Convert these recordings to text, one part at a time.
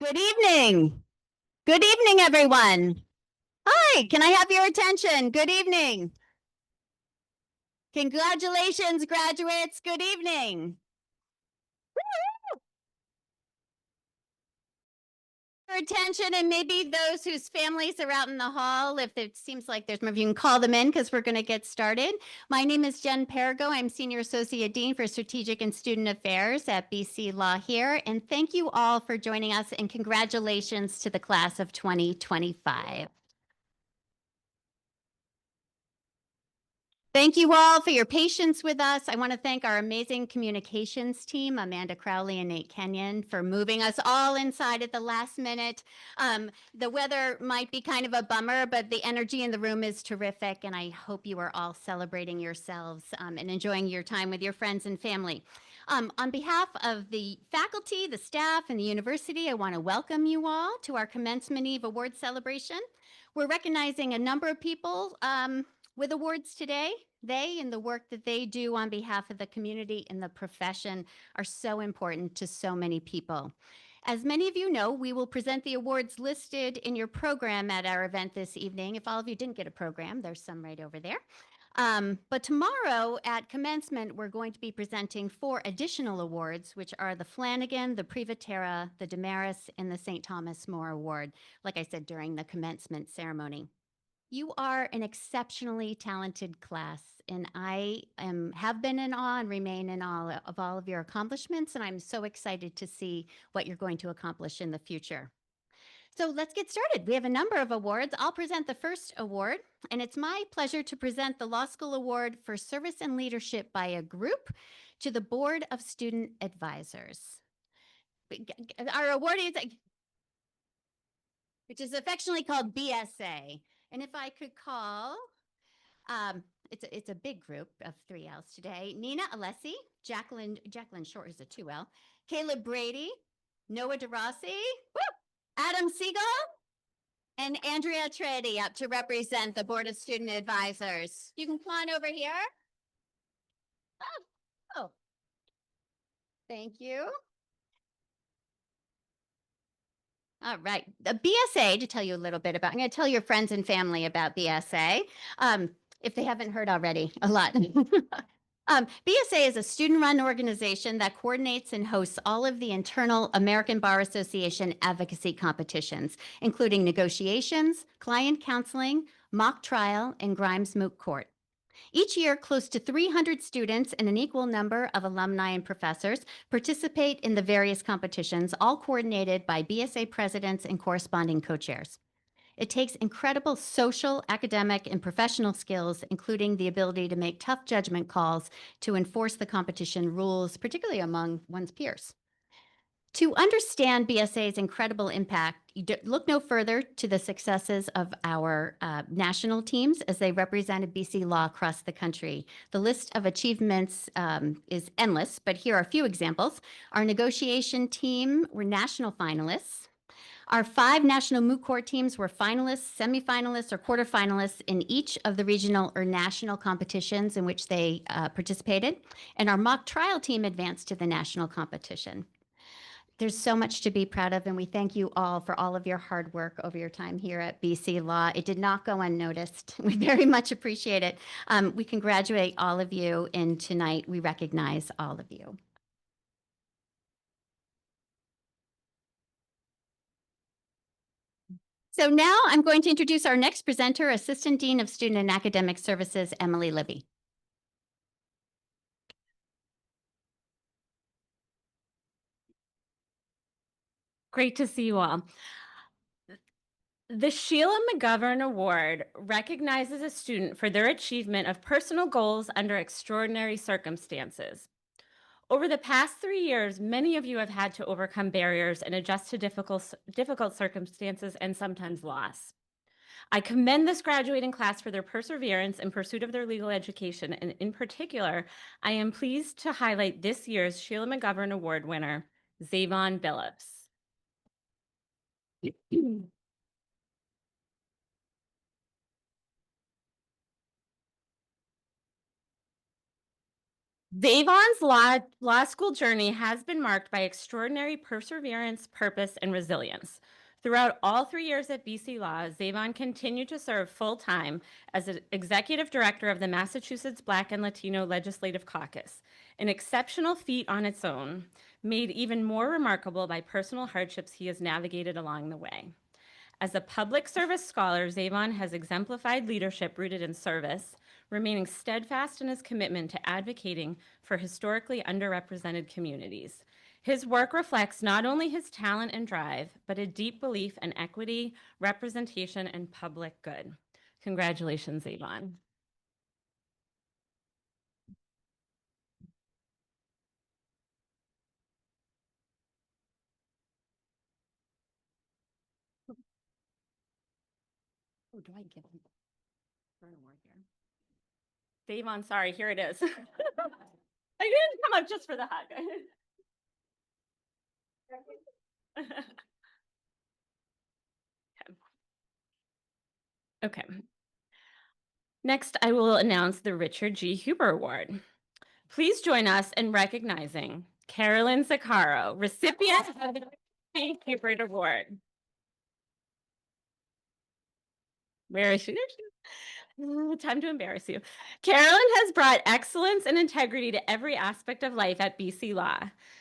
Good evening. Good evening, everyone. Hi, can I have your attention? Good evening. Congratulations, graduates. Good evening. Your attention, and maybe those whose families are out in the hall, if it seems like there's more, you can call them in because we're going to get started. My name is Jen Perigo. I'm Senior Associate Dean for Strategic and Student Affairs at BC Law here. And thank you all for joining us, and congratulations to the class of 2025. Thank you all for your patience with us. I want to thank our amazing communications team, Amanda Crowley and Nate Kenyon, for moving us all inside at the last minute. The weather might be kind of a bummer, but the energy in the room is terrific, and I hope you are all celebrating yourselves and enjoying your time with your friends and family. On behalf of the faculty, the staff, and the university, I want to welcome you all to our Commencement Eve Award celebration. We're recognizing a number of people with awards today. They and the work that they do on behalf of the community and the profession are so important to so many people. As many of you know, we will present the awards listed in your program at our event this evening. If all of you didn't get a program, there's some right over there. But tomorrow at commencement, we're going to be presenting 4 additional awards, which are the Flanagan, the Privatera, the Damaris, and the St. Thomas More Award, like I said, during the commencement ceremony. You are an exceptionally talented class, and I have been in awe and remain in awe of all of your accomplishments, and I'm so excited to see what you're going to accomplish in the future. So let's get started. We have a number of awards. I'll present the first award, and it's my pleasure to present the Law School Award for Service and Leadership by a Group to the Board of Student Advisors. Our awardee is, which is affectionately called BSA. And if I could call, it's a big group of 3 L's today. Nina Alessi, Jacqueline Short is a 2L, Caleb Brady, Noah DeRossi, Adam Siegel, and Andrea Tredi up to represent the Board of Student Advisors. You can come on over here. Oh. Thank you. All right. The BSA, to tell you a little bit about, I'm going to tell your friends and family about BSA, if they haven't heard already, a lot. BSA is a student-run organization that coordinates and hosts all of the internal American Bar Association advocacy competitions, including negotiations, client counseling, mock trial, and Grimes Moot Court. Each year, close to 300 students and an equal number of alumni and professors participate in the various competitions, all coordinated by BSA presidents and corresponding co-chairs. It takes incredible social, academic, and professional skills, including the ability to make tough judgment calls to enforce the competition rules, particularly among one's peers. To understand BSA's incredible impact, look no further to the successes of our national teams as they represented BC law across the country. The list of achievements is endless, but here are a few examples. Our negotiation team were national finalists. Our 5 national moot court teams were finalists, semifinalists, or quarterfinalists in each of the regional or national competitions in which they participated. And our mock trial team advanced to the national competition. There's so much to be proud of, and we thank you all for all of your hard work over your time here at BC Law. It did not go unnoticed. We very much appreciate it. We congratulate all of you, and tonight we recognize all of you. So now I'm going to introduce our next presenter, Assistant Dean of Student and Academic Services, Emily Libby. Great to see you all. The Sheila McGovern Award recognizes a student for their achievement of personal goals under extraordinary circumstances. Over the past 3 years, many of you have had to overcome barriers and adjust to difficult circumstances and sometimes loss. I commend this graduating class for their perseverance in pursuit of their legal education, and in particular, I am pleased to highlight this year's Sheila McGovern Award winner, Závon Billups. Závon's law school journey has been marked by extraordinary perseverance, purpose, and resilience. Throughout all 3 years at BC Law, Závon continued to serve full-time as an executive director of the Massachusetts Black and Latino Legislative Caucus, an exceptional feat on its own, made even more remarkable by personal hardships he has navigated along the way. As a public service scholar, Závon has exemplified leadership rooted in service, remaining steadfast in his commitment to advocating for historically underrepresented communities. His work reflects not only his talent and drive, but a deep belief in equity, representation, and public good. Congratulations, Závon. Oh, do I give him an award here? Závon, sorry, here it is. I didn't come up just for the hug. Okay. Next, I will announce the Richard G. Huber Award. Please join us in recognizing Carolyn Zaccaro, recipient of the G. Huber Award. Where is she? Time to embarrass you. Carolyn has brought excellence and integrity to every aspect of life at BC Law.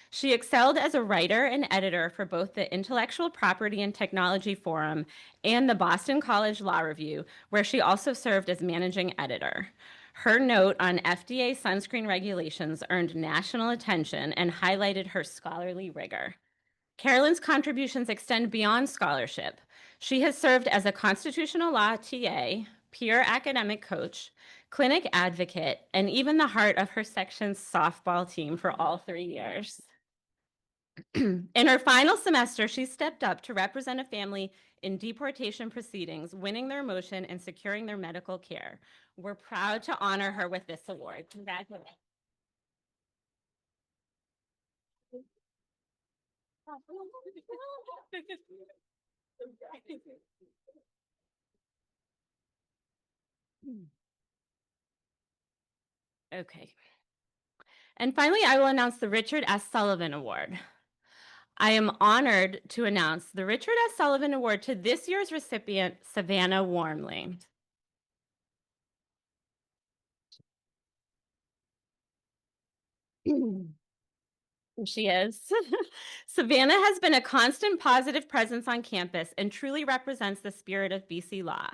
She excelled as a writer and editor for both the Intellectual Property and Technology Forum and the Boston College Law Review, where she also served as managing editor. Her note on FDA sunscreen regulations earned national attention and highlighted her scholarly rigor. Carolyn's contributions extend beyond scholarship. She has served as a constitutional law TA, peer academic coach, clinic advocate, and even the heart of her section's softball team for all 3 years. In her final semester, she stepped up to represent a family in deportation proceedings, winning their motion and securing their medical care. We're proud to honor her with this award. Congratulations. Okay. And finally, I will announce the Richard S. Sullivan Award. I am honored to announce the Richard S. Sullivan Award to this year's recipient, Savannah Wormley. She is. Savannah has been a constant positive presence on campus and truly represents the spirit of BC Law.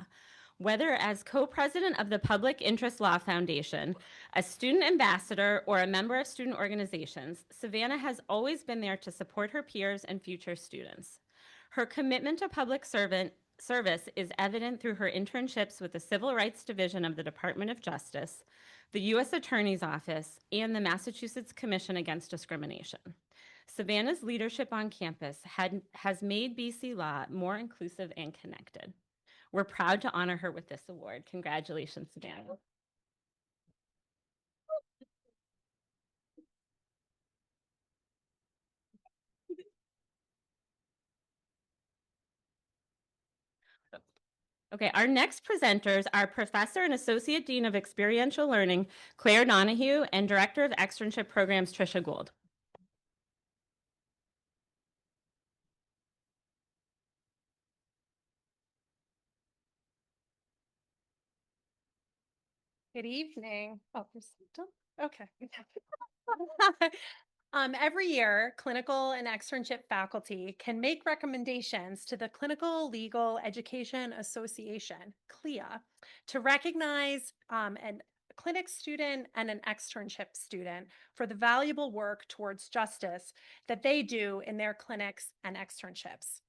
Whether as co-president of the Public Interest Law Foundation, a student ambassador, or a member of student organizations, Savannah has always been there to support her peers and future students. Her commitment to public service is evident through her internships with the Civil Rights Division of the Department of Justice, the U.S. Attorney's Office, and the Massachusetts Commission Against Discrimination. Savannah's leadership on campus has made BC Law more inclusive and connected. We're proud to honor her with this award. Congratulations, Savannah. Okay, our next presenters are Professor and Associate Dean of Experiential Learning, Claire Donahue, and Director of Externship Programs, Tricia Gould. Good evening. Oh, you're still okay. Every year, clinical and externship faculty can make recommendations to the Clinical Legal Education Association, CLEA, to recognize a clinic student and an externship student for the valuable work towards justice that they do in their clinics and externships.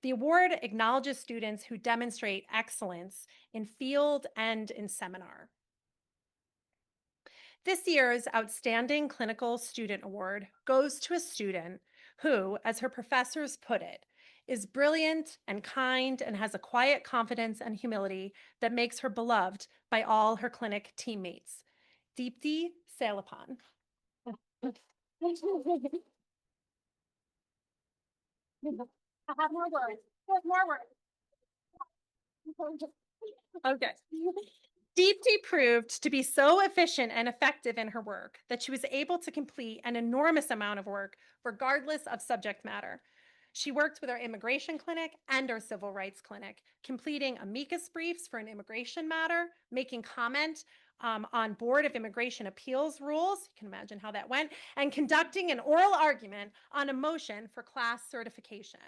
The award acknowledges students who demonstrate excellence in field and in seminar. This year's Outstanding Clinical Student Award goes to a student who, as her professors put it, is brilliant and kind and has a quiet confidence and humility that makes her beloved by all her clinic teammates. Deepti Selapan. I have more words. More words. Okay. Deepti proved to be so efficient and effective in her work that she was able to complete an enormous amount of work, regardless of subject matter. She worked with our immigration clinic and our civil rights clinic, completing amicus briefs for an immigration matter, making comment on Board of Immigration Appeals rules, you can imagine how that went, and conducting an oral argument on a motion for class certification.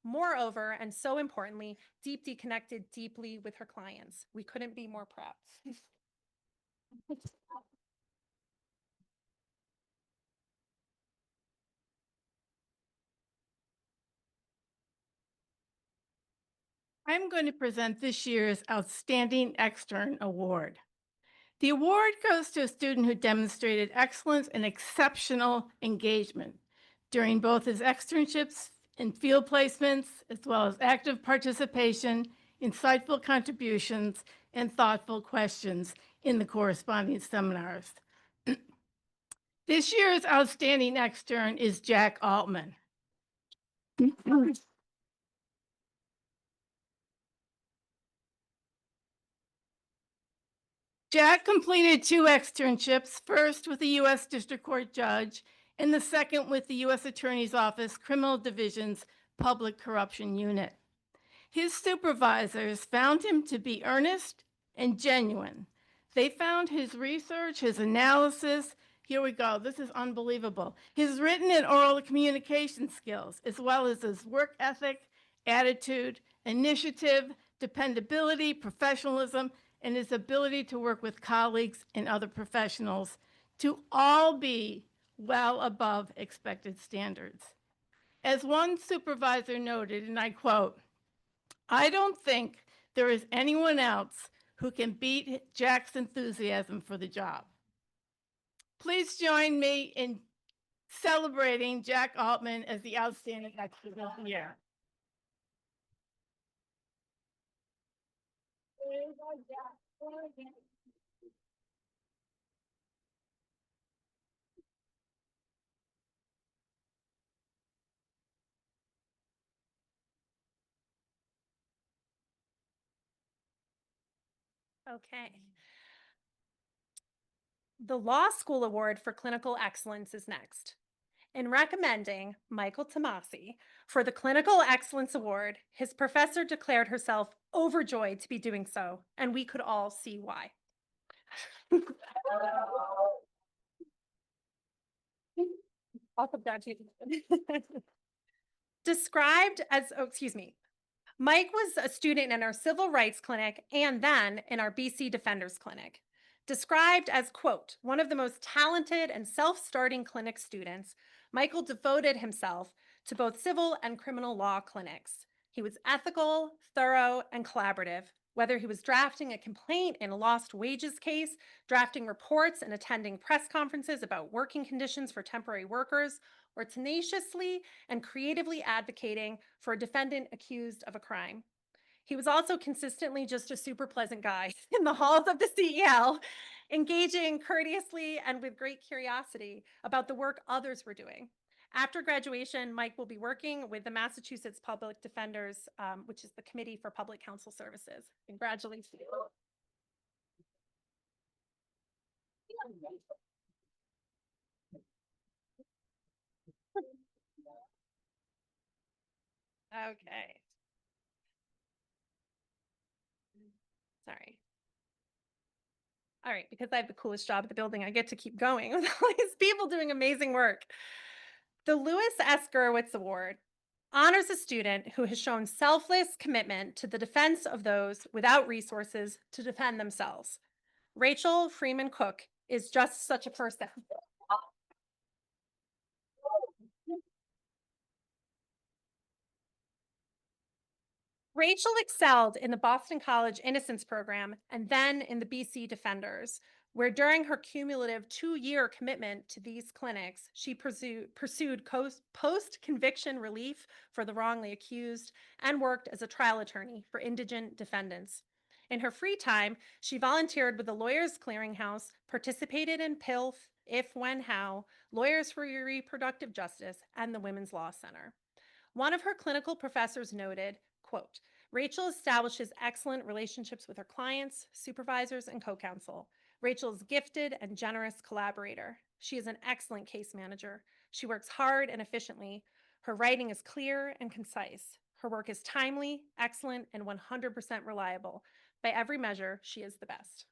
Moreover, and so importantly, Deepti connected deeply with her clients. We couldn't be more proud. I'm going to present this year's Outstanding Extern Award. The award goes to a student who demonstrated excellence and exceptional engagement during both his externships and field placements, as well as active participation, insightful contributions, and thoughtful questions in the corresponding seminars. This year's Outstanding Extern is Jack Altman. Jack completed 2 externships, first with the U.S. District Court Judge and the second with the U.S. Attorney's Office Criminal Division's Public Corruption Unit. His supervisors found him to be earnest and genuine. They found his research, his analysis, here we go, this is unbelievable, his written and oral communication skills, as well as his work ethic, attitude, initiative, dependability, professionalism, and his ability to work with colleagues and other professionals to all be well above expected standards. As one supervisor noted, and I quote, "I don't think there is anyone else who can beat Jack's enthusiasm for the job." Please join me in celebrating Jack Altman as the Outstanding Expert of the Year. Okay. The Law School Award for Clinical Excellence is next. In recommending Michael Tomase for the Clinical Excellence Award, his professor declared herself overjoyed to be doing so, and we could all see why. I'll come down to you. Described as, Mike was a student in our civil rights clinic and then in our BC Defenders Clinic. Described as, quote, one of the most talented and self-starting clinic students, Michael devoted himself to both civil and criminal law clinics. He was ethical, thorough, and collaborative, whether he was drafting a complaint in a lost wages case, drafting reports and attending press conferences about working conditions for temporary workers, or tenaciously and creatively advocating for a defendant accused of a crime. He was also consistently just a super pleasant guy in the halls of the CEL, engaging courteously and with great curiosity about the work others were doing. After graduation, Mike will be working with the Massachusetts Public Defenders, which is the Committee for Public Counsel Services. Congratulations. Okay. Sorry. All right, because I have the coolest job at the building, I get to keep going with all these people doing amazing work. The Lewis S. Gurwitz Award honors a student who has shown selfless commitment to the defense of those without resources to defend themselves. Rachel Freeman-Cook is just such a person. Rachel excelled in the Boston College Innocence Program and then in the BC Defenders, where during her cumulative 2-year commitment to these clinics, she pursued post-conviction relief for the wrongly accused and worked as a trial attorney for indigent defendants. In her free time, she volunteered with the Lawyers Clearinghouse, participated in PILF, If, When, How, Lawyers for Reproductive Justice, and the Women's Law Center. One of her clinical professors noted, quote, Rachel establishes excellent relationships with her clients, supervisors, and co-counsel. Rachel is gifted and generous collaborator. She is an excellent case manager. She works hard and efficiently. Her writing is clear and concise. Her work is timely, excellent, and 100% reliable. By every measure, she is the best.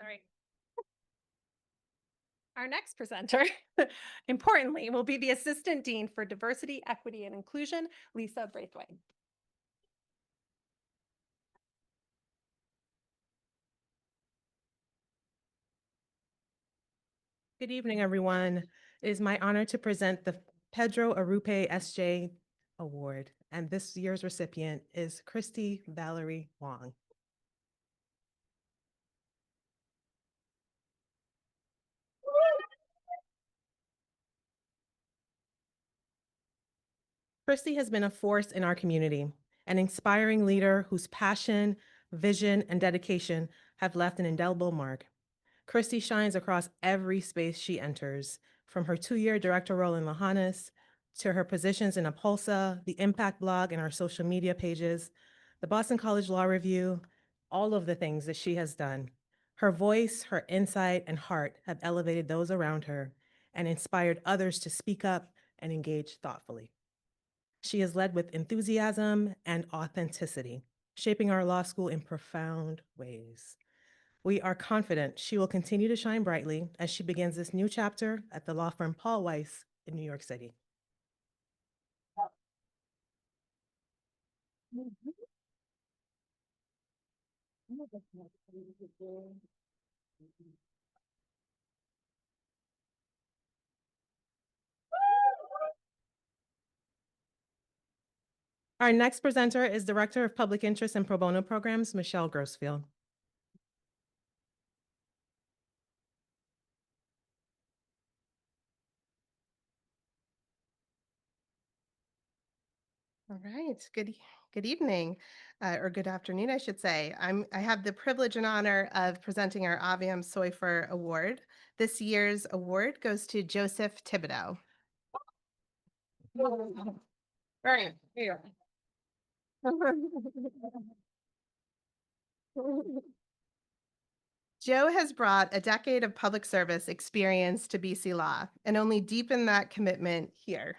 Sorry. Our next presenter, importantly, will be the Assistant Dean for Diversity, Equity, and Inclusion, Lisa Braithwaite. Good evening, everyone. It is my honor to present the Pedro Arrupe SJ Award, and this year's recipient is Kristie-Valerie Hoang. Kristie has been a force in our community, an inspiring leader whose passion, vision, and dedication have left an indelible mark. Kristie shines across every space she enters, from her 2-year director role in Lahanas to her positions in Apulsa, the Impact blog, and our social media pages, the Boston College Law Review, all of the things that she has done. Her voice, her insight, and heart have elevated those around her and inspired others to speak up and engage thoughtfully. She has led with enthusiasm and authenticity, shaping our law school in profound ways. We are confident she will continue to shine brightly as she begins this new chapter at the law firm Paul Weiss in New York City. Our next presenter is Director of Public Interest and Pro Bono Programs, Michelle Grossfield. All right. Good evening, or good afternoon, I should say. I have the privilege and honor of presenting our Aviam Soifer Award. This year's award goes to Joseph Thibodeau. Right here. Joe has brought a decade of public service experience to BC Law and only deepened that commitment here.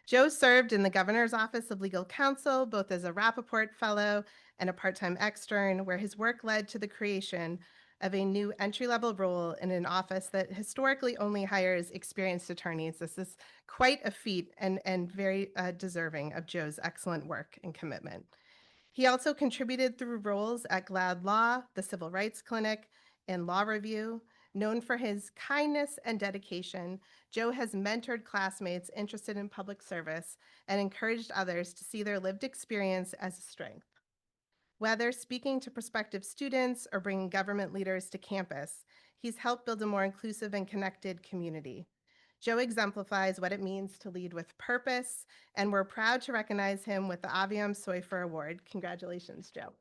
Joe served in the Governor's Office of Legal Counsel, both as a Rappaport Fellow and a part-time extern, where his work led to the creation of a new entry-level role in an office that historically only hires experienced attorneys. This is quite a feat and very deserving of Joe's excellent work and commitment. He also contributed through roles at Glad Law, the Civil Rights Clinic, and Law Review. Known for his kindness and dedication, Joe has mentored classmates interested in public service and encouraged others to see their lived experience as a strength. Whether speaking to prospective students or bringing government leaders to campus, he's helped build a more inclusive and connected community. Joe exemplifies what it means to lead with purpose, and we're proud to recognize him with the Aviam Soifer Award. Congratulations, Joe.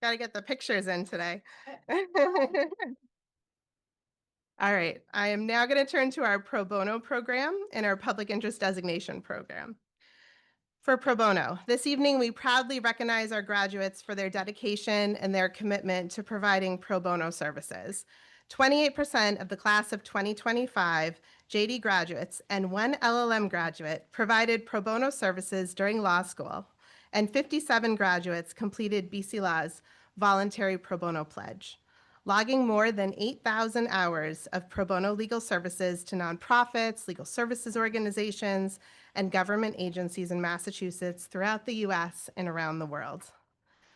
Got to get the pictures in today. All right, I am now going to turn to our pro bono program and our public interest designation program. For pro bono, this evening we proudly recognize our graduates for their dedication and their commitment to providing pro bono services. 28% of the class of 2025 JD graduates and 1 LLM graduate provided pro bono services during law school, and 57 graduates completed BC Law's voluntary pro bono pledge, logging more than 8,000 hours of pro bono legal services to nonprofits, legal services organizations, and government agencies in Massachusetts, throughout the US, and around the world.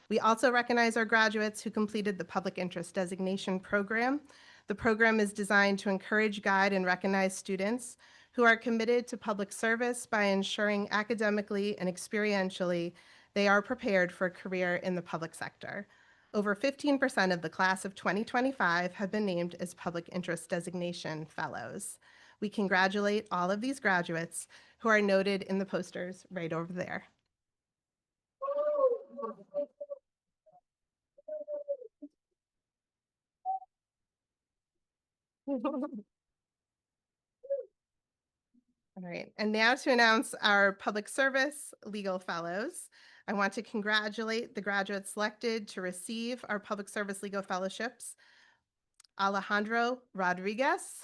We also recognize our graduates who completed the Public Interest Designation Program. The program is designed to encourage, guide, and recognize students who are committed to public service by ensuring academically and experientially they are prepared for a career in the public sector. over 15% of the class of 2025 have been named as Public Interest Designation Fellows. We congratulate all of these graduates who are noted in the posters right over there. All right, and now to announce our public service legal fellows. I want to congratulate the graduates selected to receive our public service legal fellowships. Alejandro Rodriguez.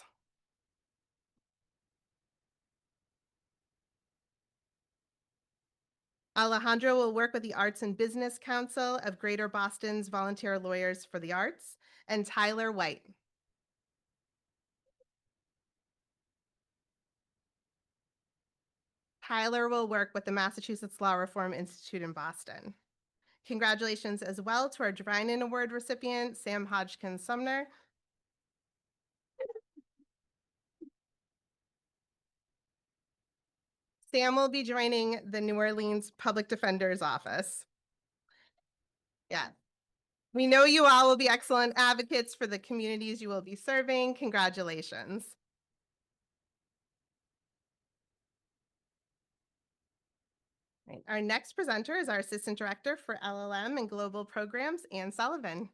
Alejandro will work with the Arts and Business Council of Greater Boston's Volunteer Lawyers for the Arts, and Tyler White. Tyler will work with the Massachusetts Law Reform Institute in Boston. Congratulations as well to our Drinan Award recipient, Sam Hodgkins Sumner. Sam will be joining the New Orleans Public Defender's Office. Yeah. We know you all will be excellent advocates for the communities you will be serving. Congratulations. Right. Our next presenter is our Assistant Director for LLM and Global Programs, Ann Sullivan.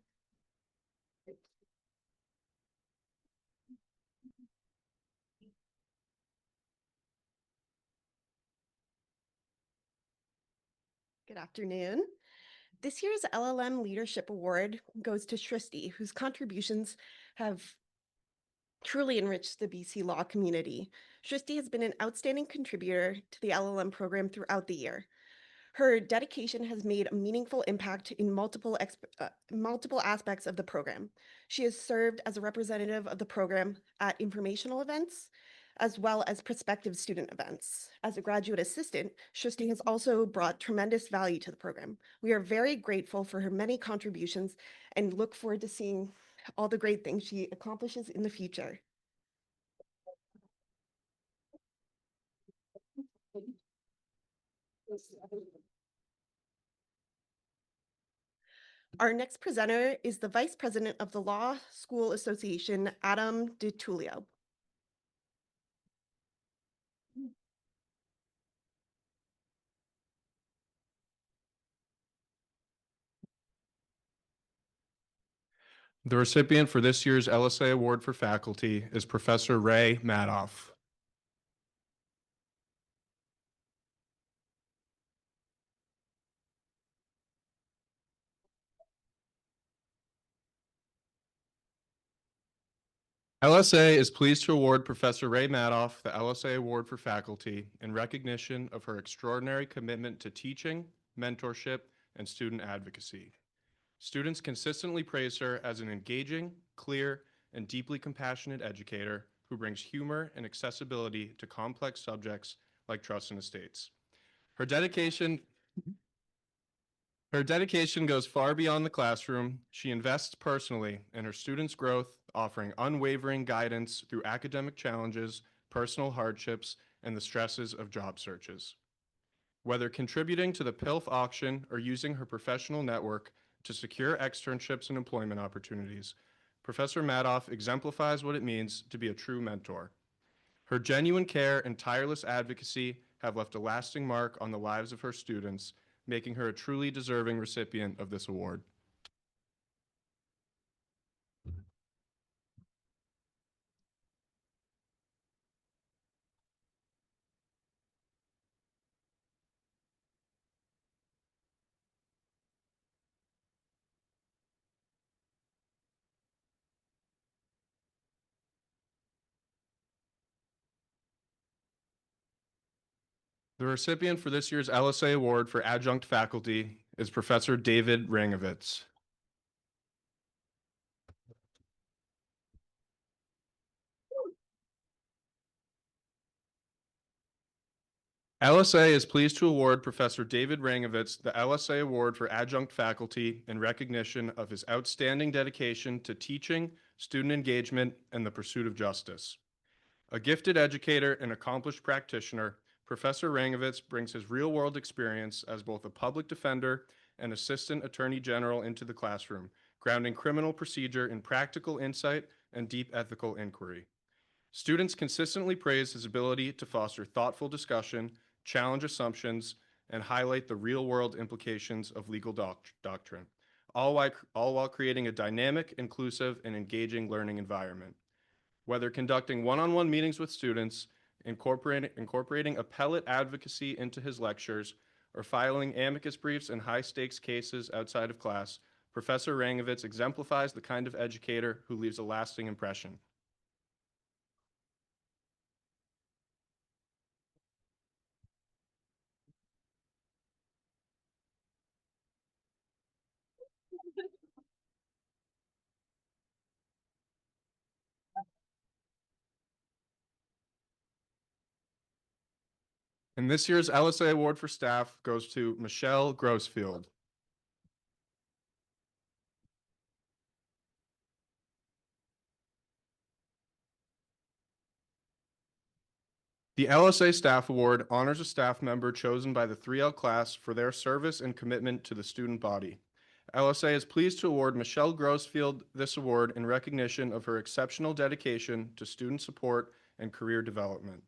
Good afternoon. This year's LLM Leadership Award goes to Kristie, whose contributions have truly enriched the BC law community. Kristie has been an outstanding contributor to the LLM program throughout the year. Her dedication has made a meaningful impact in multiple aspects of the program. She has served as a representative of the program at informational events, as well as prospective student events. As a graduate assistant, Kristie has also brought tremendous value to the program. We are very grateful for her many contributions and look forward to seeing all the great things she accomplishes in the future. Our next presenter is the Vice President of the Law School Association, Adam DiTullio. The recipient for this year's LSA Award for Faculty is Professor Ray Madoff. LSA is pleased to award Professor Ray Madoff the LSA Award for Faculty in recognition of her extraordinary commitment to teaching, mentorship, and student advocacy. Students consistently praise her as an engaging, clear, and deeply compassionate educator who brings humor and accessibility to complex subjects like trust and estates. Her dedication goes far beyond the classroom. She invests personally in her students' growth, offering unwavering guidance through academic challenges, personal hardships, and the stresses of job searches. Whether contributing to the PILF auction or using her professional network to secure externships and employment opportunities, Professor Madoff exemplifies what it means to be a true mentor. Her genuine care and tireless advocacy have left a lasting mark on the lives of her students, making her a truly deserving recipient of this award. The recipient for this year's LSA Award for Adjunct Faculty is Professor David Rangovitz. LSA is pleased to award Professor David Rangovitz the LSA Award for Adjunct Faculty in recognition of his outstanding dedication to teaching, student engagement, and the pursuit of justice. A gifted educator and accomplished practitioner, Professor Rangovitz brings his real-world experience as both a public defender and Assistant Attorney General into the classroom, grounding criminal procedure in practical insight and deep ethical inquiry. Students consistently praise his ability to foster thoughtful discussion, challenge assumptions, and highlight the real-world implications of legal doctrine, all while creating a dynamic, inclusive, and engaging learning environment. Whether conducting one-on-one meetings with students, incorporating appellate advocacy into his lectures, or filing amicus briefs in high-stakes cases outside of class, Professor Rangovitz exemplifies the kind of educator who leaves a lasting impression. And this year's LSA Award for Staff goes to Michelle Grossfield. The LSA Staff Award honors a staff member chosen by the 3L class for their service and commitment to the student body. LSA is pleased to award Michelle Grossfield this award in recognition of her exceptional dedication to student support and career development.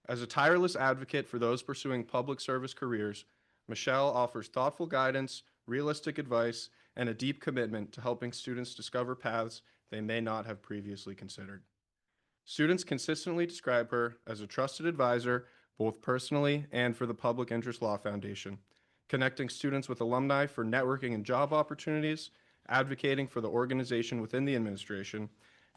As a tireless advocate for those pursuing public service careers, Michelle offers thoughtful guidance, realistic advice, and a deep commitment to helping students discover paths they may not have previously considered. Students consistently describe her as a trusted advisor, both personally and for the Public Interest Law Foundation, connecting students with alumni for networking and job opportunities, advocating for the organization within the administration,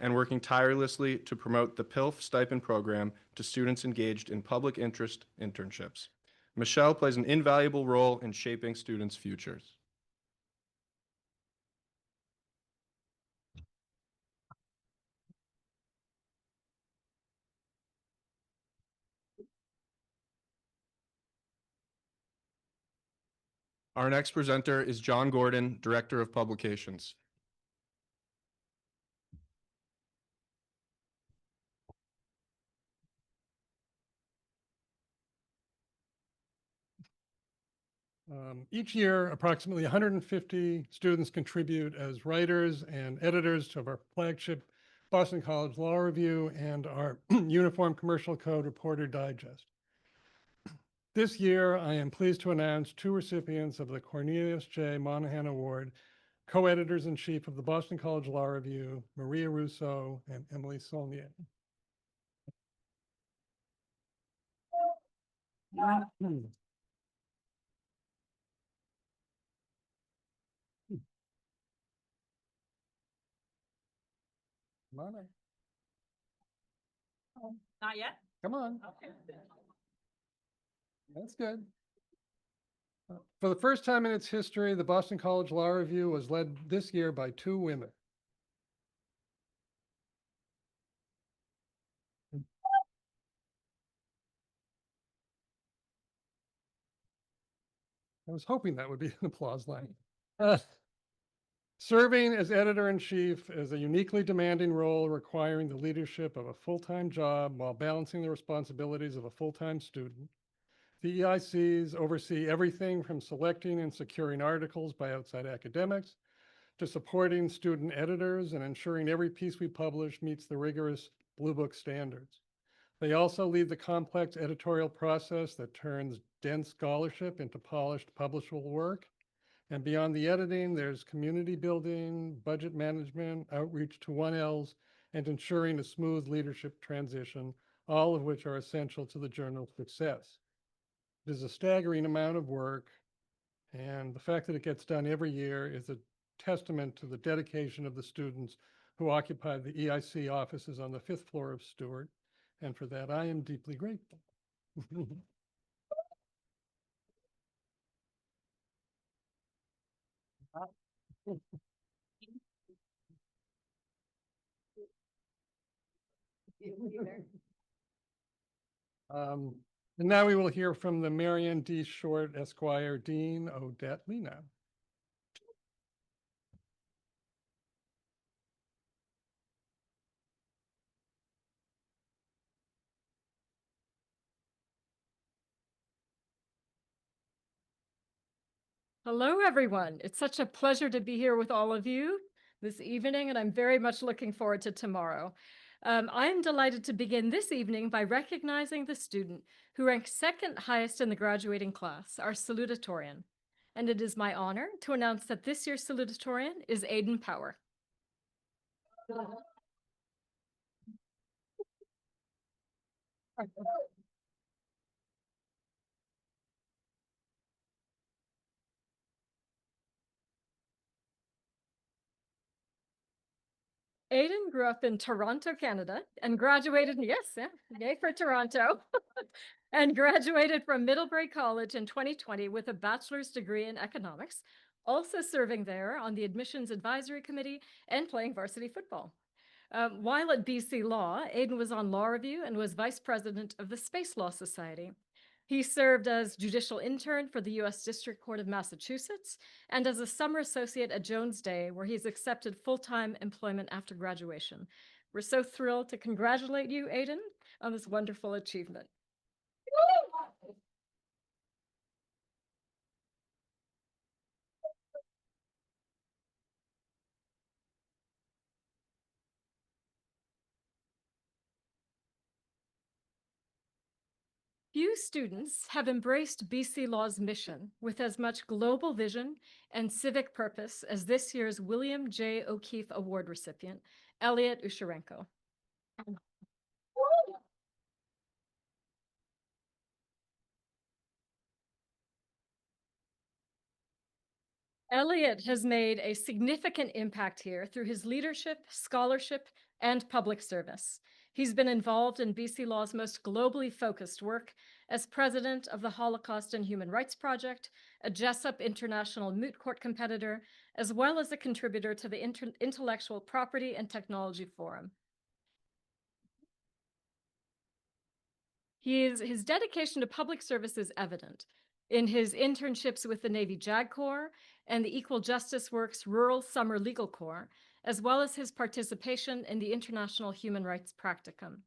and working tirelessly to promote the PILF stipend program to students engaged in public interest internships. Michelle plays an invaluable role in shaping students' futures. Our next presenter is John Gordon, Director of Publications. Each year, approximately 150 students contribute as writers and editors to our flagship Boston College Law Review and our Uniform Commercial Code Reporter Digest. This year, I am pleased to announce two recipients of the Cornelius J. Monahan Award, co-editors-in-chief of the Boston College Law Review, Maria Russo and Emily Saulnier. Come on. Not yet? Come on. Okay. That's good. For the first time in its history, the Boston College Law Review was led this year by two women. I was hoping that would be an applause line. Serving as editor-in-chief is a uniquely demanding role requiring the leadership of a full-time job while balancing the responsibilities of a full-time student. The EICs oversee everything from selecting and securing articles by outside academics to supporting student editors and ensuring every piece we publish meets the rigorous Blue Book standards. They also lead the complex editorial process that turns dense scholarship into polished publishable work. And beyond the editing, there's community building, budget management, outreach to 1Ls, and ensuring a smooth leadership transition, all of which are essential to the journal's success. It is a staggering amount of work, and the fact that it gets done every year is a testament to the dedication of the students who occupy the EIC offices on the 5th floor of Stewart, and for that I am deeply grateful. And now we will hear from the Marion D. Short Esquire Dean Odette Lena. Hello, everyone. It's such a pleasure to be here with all of you this evening, and I'm very much looking forward to tomorrow. I'm delighted to begin this evening by recognizing the student who ranked second highest in the graduating class, our salutatorian. And it is my honor to announce that this year's salutatorian is Aiden Power. Aiden grew up in Toronto, Canada, and graduated, yay for Toronto, and graduated from Middlebury College in 2020 with a bachelor's degree in economics, also serving there on the admissions advisory committee and playing varsity football. While at BC Law, Aiden was on law review and was vice president of the Space Law Society. He served as judicial intern for the U.S. District Court of Massachusetts and as a summer associate at Jones Day, where he's accepted full-time employment after graduation. We're so thrilled to congratulate you, Aiden, on this wonderful achievement. Few students have embraced BC Law's mission with as much global vision and civic purpose as this year's William J. O'Keefe Award recipient, Elliot Usharenko. Elliot has made a significant impact here through his leadership, scholarship, and public service. He's been involved in BC Law's most globally focused work as president of the Holocaust and Human Rights Project, a Jessup International Moot Court competitor, as well as a contributor to the Intellectual Property and Technology Forum. His dedication to public service is evident in his internships with the Navy JAG Corps and the Equal Justice Works Rural Summer Legal Corps, as well as his participation in the International Human Rights Practicum.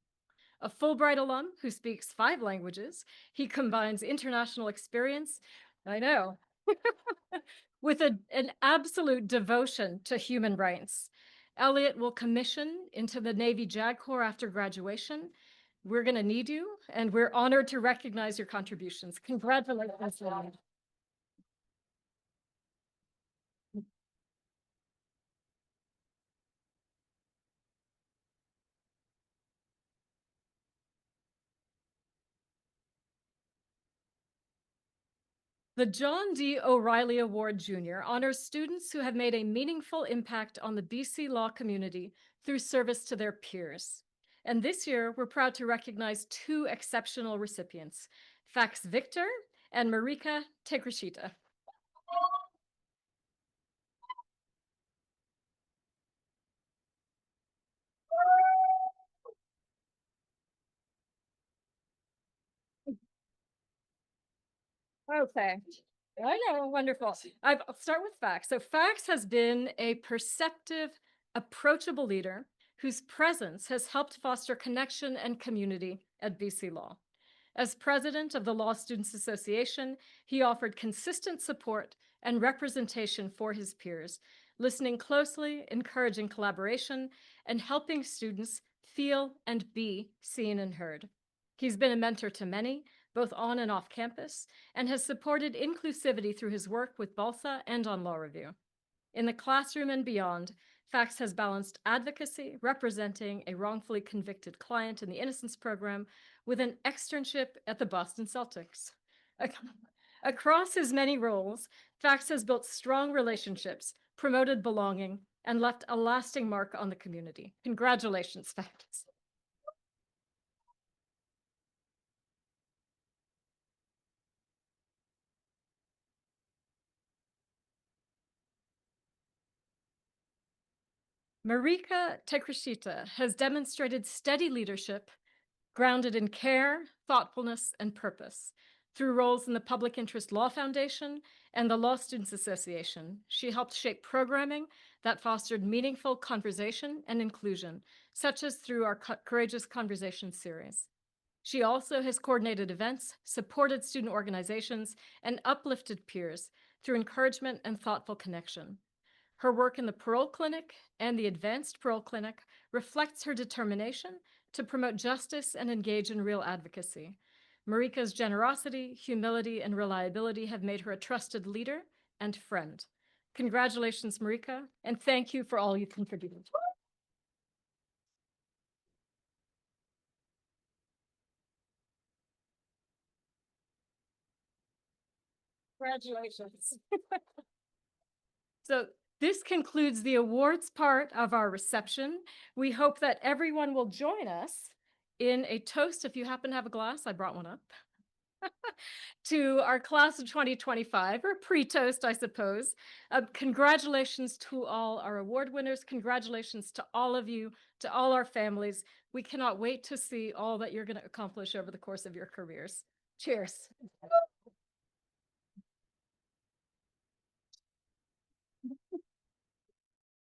A Fulbright alum who speaks 5 languages, he combines international experience, I know, with an absolute devotion to human rights. Elliot will commission into the Navy JAG Corps after graduation. We're going to need you, and we're honored to recognize your contributions. Congratulations, Elliot. The John D. O'Reilly Award Jr. honors students who have made a meaningful impact on the BC law community through service to their peers. And this year, we're proud to recognize 2 exceptional recipients, Fax Victor and Marika Tegrishita. Okay. I know, wonderful. I'll start with Fax. So Fax has been a perceptive, approachable leader whose presence has helped foster connection and community at BC Law. As president of the Law Students Association, he offered consistent support and representation for his peers, listening closely, encouraging collaboration, and helping students feel and be seen and heard. He's been a mentor to many, both on and off campus, and has supported inclusivity through his work with BALSA and on Law Review. In the classroom and beyond, Fax has balanced advocacy, representing a wrongfully convicted client in the Innocence Program, with an externship at the Boston Celtics. Across his many roles, Fax has built strong relationships, promoted belonging, and left a lasting mark on the community. Congratulations, Fax. Marika Tegrishita has demonstrated steady leadership grounded in care, thoughtfulness, and purpose. Through roles in the Public Interest Law Foundation and the Law Students Association, she helped shape programming that fostered meaningful conversation and inclusion, such as through our Courageous Conversations series. She also has coordinated events, supported student organizations, and uplifted peers through encouragement and thoughtful connection. Her work in the Parole Clinic and the Advanced Parole Clinic reflects her determination to promote justice and engage in real advocacy. Marika's generosity, humility, and reliability have made her a trusted leader and friend. Congratulations, Marika, and thank you for all you contributed. Congratulations. So this concludes the awards part of our reception. We hope that everyone will join us in a toast. If you happen to have a glass, I brought one up, to our class of 2025, or pre-toast, I suppose. Congratulations to all our award winners. Congratulations to all of you, to all our families. We cannot wait to see all that you're going to accomplish over the course of your careers. Cheers.